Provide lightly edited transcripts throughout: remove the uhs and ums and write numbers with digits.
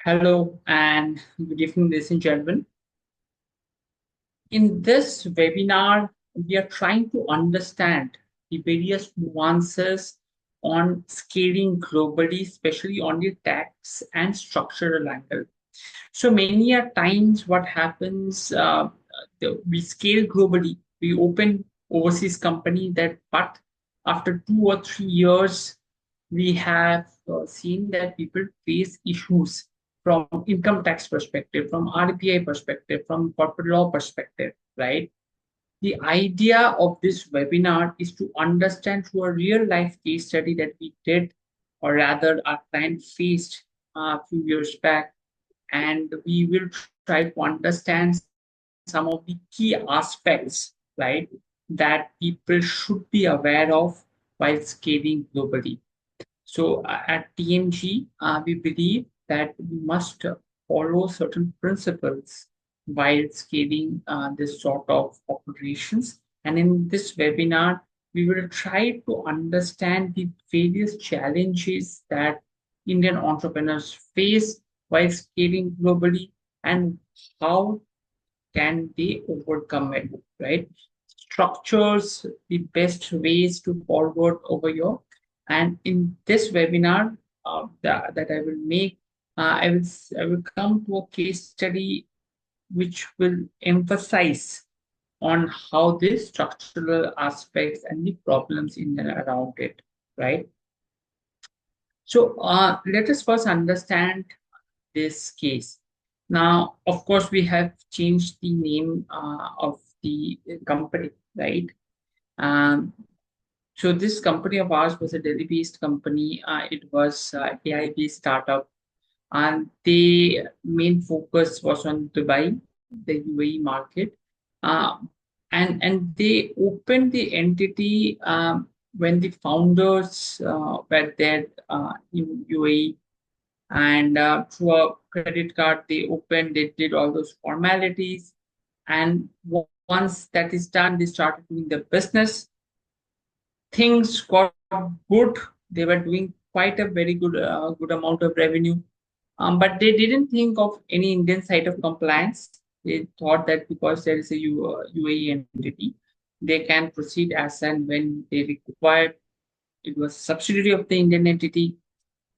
Hello and good evening, ladies and gentlemen. In this webinar, we are trying to understand the various nuances on scaling globally, especially on the tax and structural angle. So many a times, what happens, we scale globally, we open overseas company but after 2 or 3 years, we have seen that people face issues from income tax perspective, from RBI perspective, from corporate law perspective, right? The idea of this webinar is to understand through a real life case study that we did, or rather our client faced a few years back, and we will try to understand some of the key aspects, right, that people should be aware of while scaling globally. So at TMG, we believe that we must follow certain principles while scaling this sort of operations. And in this webinar, we will try to understand the various challenges that Indian entrepreneurs face while scaling globally and how can they overcome it, right? Structures, the best ways to forward over here. And in this webinar that I will make, I will come to a case study which will emphasize on how these structural aspects and the problems in and around it, right? So let us first understand this case. Now, of course, we have changed the name of the company, right? Um, so this company of ours was a Delhi-based company. It was AI-based startup, and the main focus was on Dubai, the UAE market. Uh, and they opened the entity when the founders were there in UAE, and through a credit card they did all those formalities, and once that is done, they started doing the business. Things got good. They were doing quite a very good amount of revenue, but they didn't think of any Indian side of compliance. They thought that because there is a UAE entity, they can proceed as and when they required. It was a subsidiary of the Indian entity,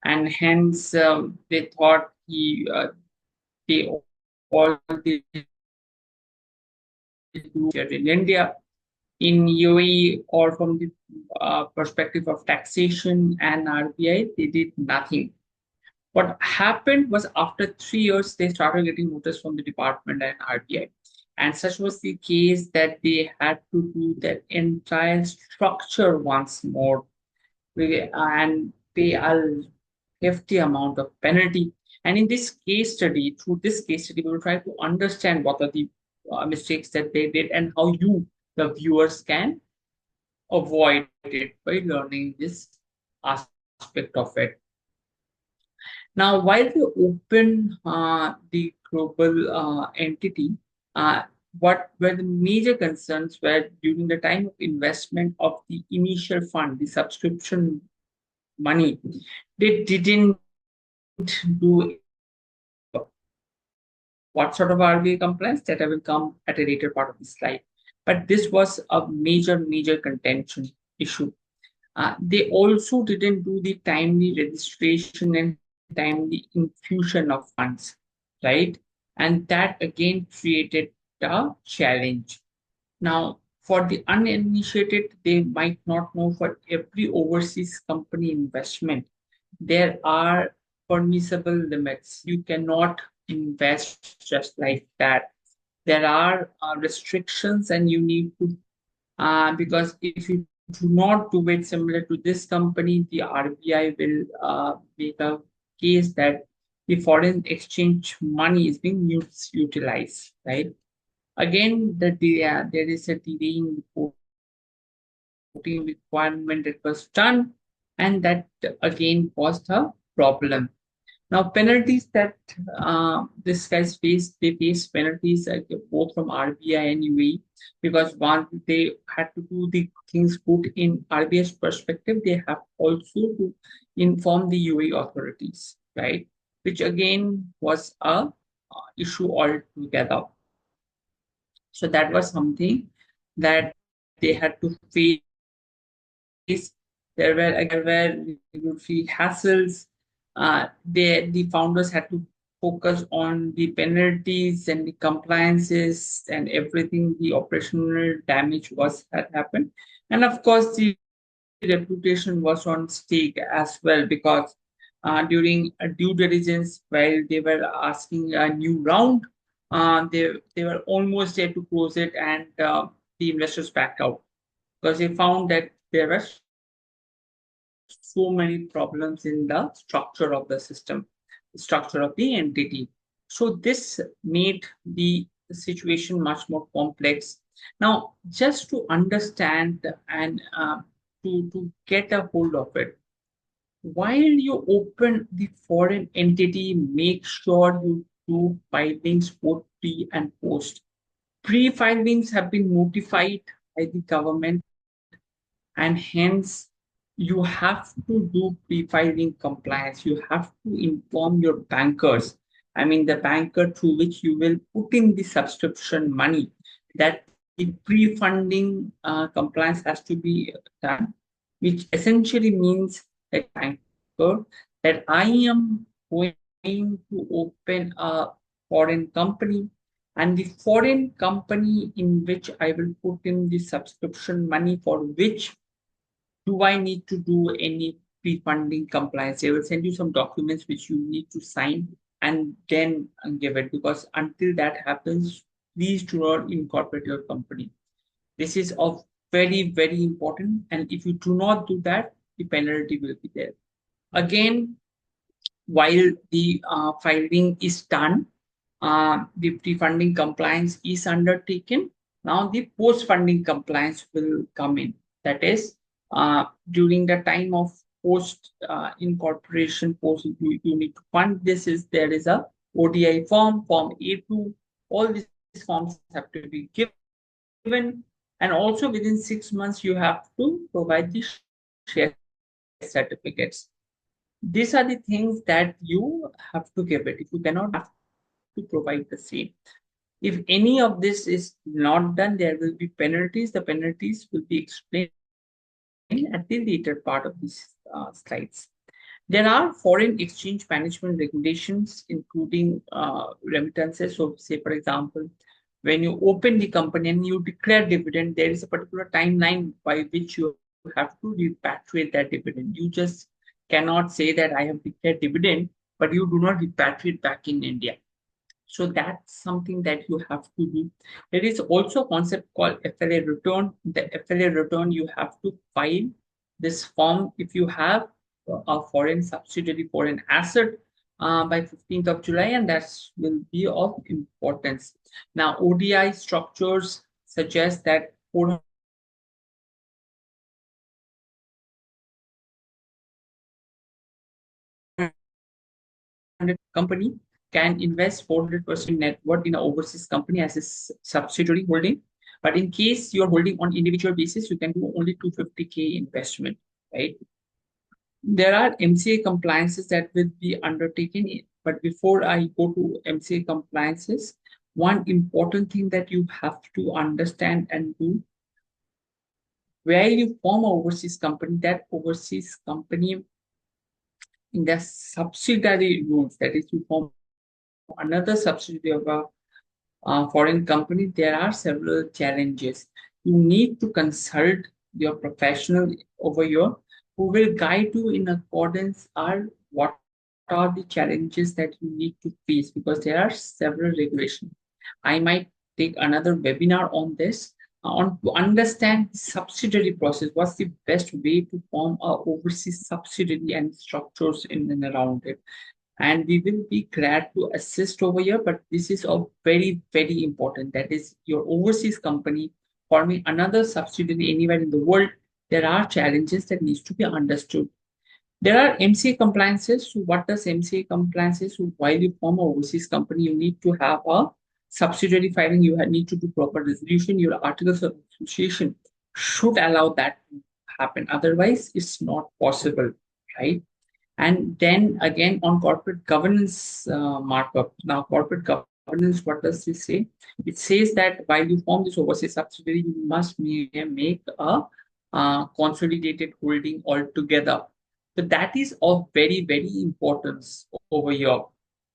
and hence they thought they all they do here in India, in UAE, or from the perspective of taxation and RBI, they did nothing. What happened was after 3 years, they started getting notice from the department and RBI. And such was the case that they had to do that entire structure once more and pay a hefty amount of penalty. And in this case study, through this case study, we will try to understand what are the mistakes that they did and how you, the viewers, can avoid it by learning this aspect of it. Now, while we open the global entity, uh, what were the major concerns were during the time of investment of the initial fund, the subscription money, they didn't do what sort of RBI compliance that I will come at a later part of the slide. But this was a major contention issue. They also didn't do the timely registration and timely infusion of funds, right? And that again created a challenge. Now, for the uninitiated, they might not know for every overseas company investment, there are permissible limits. You cannot invest just like that. There are restrictions, and you need to, because if you do not do it similar to this company, the RBI will make a case that the foreign exchange money is being utilized, right? Again, there is a delaying reporting requirement that was done, and that again caused a problem. Now, penalties that this guys face, they face penalties both from RBI and UAE, because once they had to do the things good in RBI's perspective, they have also to inform the UAE authorities, right? which again was a issue altogether. So that was something that they had to face. There were regulatory hassles. The founders had to focus on the penalties and the compliances and everything. The operational damage was had happened, and of course the reputation was on stake as well, because during a due diligence, while they were asking a new round, they were almost there to close it, and the investors backed out because they found that there were so many problems in the structure of the system, the structure of the entity. So this made the situation much more complex. Now, just to understand and to get a hold of it, while you open the foreign entity, make sure you do filings both pre and post. Pre filings have been notified by the government, and hence you have to do pre-filing compliance. You have to inform your bankers, I mean the banker through which you will put in the subscription money, that the pre-funding compliance has to be done, which essentially means that banker that I am going to open a foreign company, and the foreign company in which I will put in the subscription money, for which do I need to do any pre-funding compliance? They will send you some documents which you need to sign and then give it, because until that happens, please do not incorporate your company. This is of very, very important. And if you do not do that, the penalty will be there. Again, while the filing is done, the pre-funding compliance is undertaken. Now the post-funding compliance will come in. That is, during the time of post incorporation, you need to fund. There is a ODI form, Form A2. All these forms have to be given, and also within 6 months you have to provide the share certificates. These are the things that you have to give it. If you cannot do that, you have to provide the same. If any of this is not done, there will be penalties. The penalties will be explained at the later part of these slides. There are foreign exchange management regulations, including remittances. So, say, for example, when you open the company and you declare dividend, there is a particular timeline by which you have to repatriate that dividend. You just cannot say that I have declared dividend, but you do not repatriate back in India. So that's something that you have to do. There is also a concept called FLA return. The FLA return, you have to file this form if you have a foreign subsidiary, foreign asset by 15th of July, and that will be of importance. Now, ODI structures suggest that 400% net worth in a company can invest 400% net worth in a overseas company as a subsidiary holding. But in case you're holding on individual basis, you can do only 250K investment, right? There are MCA compliances that will be undertaken. But before I go to MCA compliances, one important thing that you have to understand and do, where you form an overseas company, that overseas company in the subsidiary rules, that is, you form another subsidiary of a foreign company, there are several challenges. You need to consult your professional over here who will guide you in accordance are what are the challenges that you need to face, because there are several regulations. I might take another webinar on this, on to understand the subsidiary process. What's the best way to form a overseas subsidiary and structures in and around it? And we will be glad to assist over here. But this is a very, very important. That is your overseas company forming another subsidiary anywhere in the world. There are challenges that needs to be understood. There are MCA compliances. So what does MCA compliances? So while you form a overseas company, you need to have a subsidiary filing. You need to do proper resolution. Your articles of association should allow that to happen. Otherwise, it's not possible, right? And then again on corporate governance markup. Now, corporate governance, what does this say? It says that while you form this overseas subsidiary, you must make a consolidated holding altogether. So that is of very, very importance over here.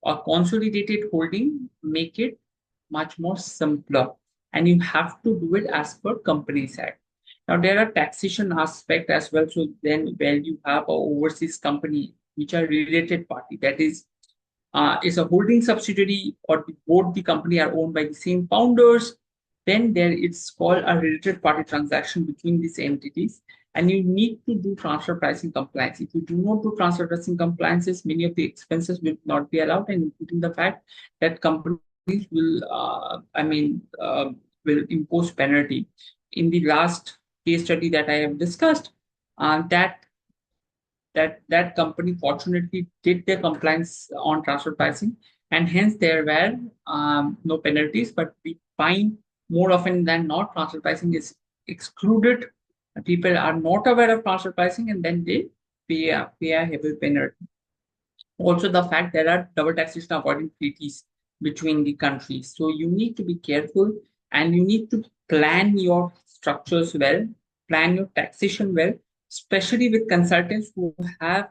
A consolidated holding make it much more simpler, and you have to do it as per Companies Act. Now there are taxation aspect as well. So then where you have a overseas company which are related party, that is a holding subsidiary, or both the company are owned by the same founders, then there it's called a related party transaction between these entities, and you need to do transfer pricing compliance. If you do not do transfer pricing compliances, many of the expenses will not be allowed, and including the fact that companies will impose penalty. In the last case study that I have discussed, that company fortunately did their compliance on transfer pricing, and hence there were no penalties. But we find more often than not transfer pricing is excluded. People are not aware of transfer pricing, and then they pay a heavy penalty. Also, the fact there are double taxation avoidance treaties between the countries. So you need to be careful, and you need to plan your structures well, plan your taxation well, especially with consultants who have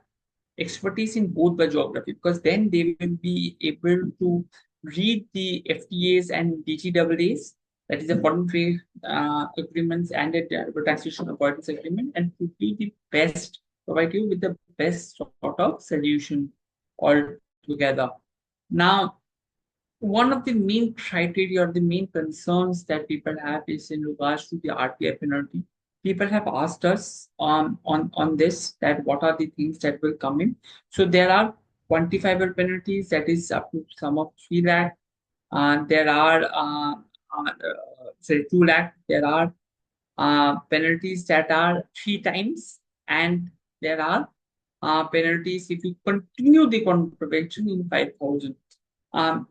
expertise in both the geography, because then they will be able to read the FTAs and DTAAs, that is the foreign trade agreements and the taxation avoidance agreement, and to be the best, provide you with the best sort of solution altogether. Now, one of the main criteria or the main concerns that people have is in regards to the RTI penalty. People have asked us on this, that what are the things that will come in. So there are quantifiable penalties, that is up to sum of 3 lakh. There are say 2 lakh. There are penalties that are 3 times, and there are penalties if you continue the contravention in 5,000. Um,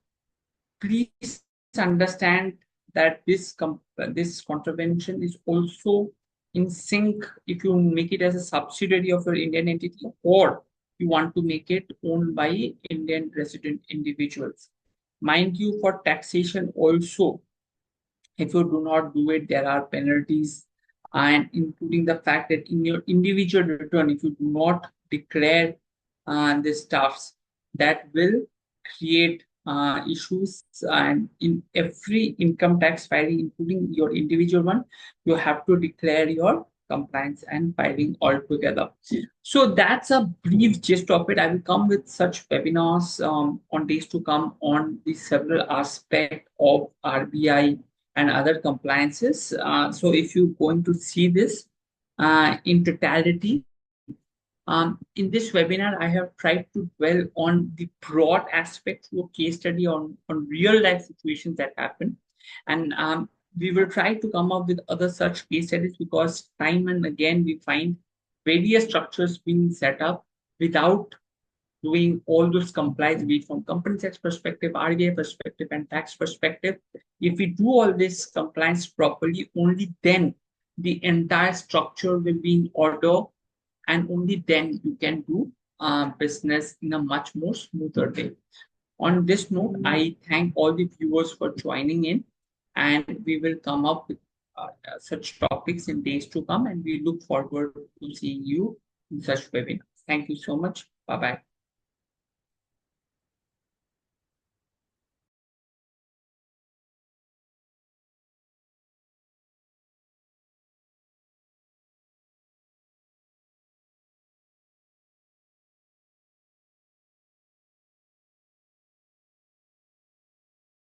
Please understand that this contravention is also in sync if you make it as a subsidiary of your Indian entity, or you want to make it owned by Indian resident individuals. Mind you, for taxation also, if you do not do it, there are penalties, and including the fact that in your individual return, if you do not declare the stuffs, that will create issues. And in every income tax filing, including your individual one, you have to declare your compliance and filing all together. So that's a brief gist of it. I will come with such webinars on days to come on the several aspects of RBI and other compliances. So if you're going to see this in totality, in this webinar, I have tried to dwell on the broad aspect through a case study on real life situations that happen. And we will try to come up with other such case studies, because time and again we find various structures being set up without doing all those compliance, be it from company tax perspective, RBI perspective, and tax perspective. If we do all this compliance properly, only then the entire structure will be in order, and only then you can do business in a much more smoother way. On this note, I thank all the viewers for joining in, and we will come up with such topics in days to come, and we look forward to seeing you in such webinars. Thank you so much. Bye bye.